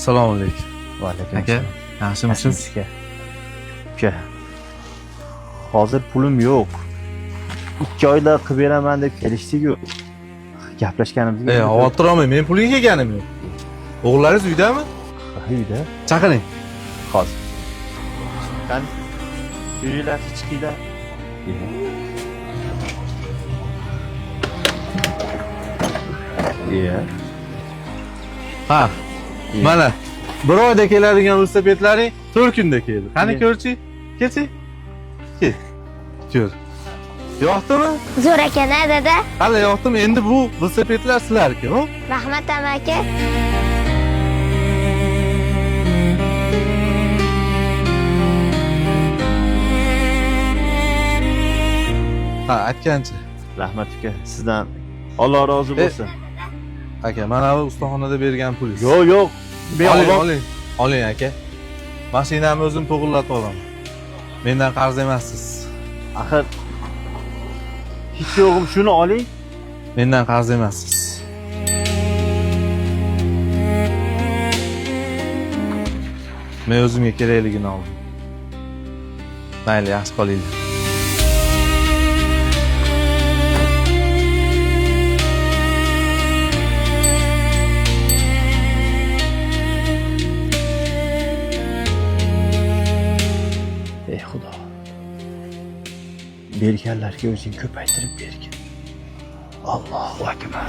Assalomu alaykum. Va alaykum Aka, yaxshimisiz? Uka. Hozir pulim yo'q. 2 oyda qilib beraman deb kelishdik-ku. Gaplashganimizga. Xavotir olmang, men pulga kelganim yo'q. O'g'illaringiz uydami? Uyda. Chaqiring. Hozir. Qani? Yuringlar, chiqinglar. Ha. Mana bir oyda keladigan velosipedlaring 4 kunda keldi. Qani ko'rchi? Kelchi. Kel. Ko'r. Yoqdimi? Zo'r ekan-a, dada. Hali yoqdimi? Endi bu velosipedlar sizlarniki, ho? Rahmat amaki. Ha, aytgancha. Rahmat uka, sizdan Alloh rozi bo'lsin. Aka, mana bu ustaxonada bergan pulingiz. Yo'q. Oling aka. Mashinamni o'zim to'g'irlatib olaman. Mendan qarz emassiz. Axir hech yo'g'im shuni oling. Mendan qarz emassiz. Men o'zimga kerakligini oldim. Mayli, yaxshi qolinglar. Ey Xudo. Berganlarga o'zing ko'paytirib bergin. Allohu akbar.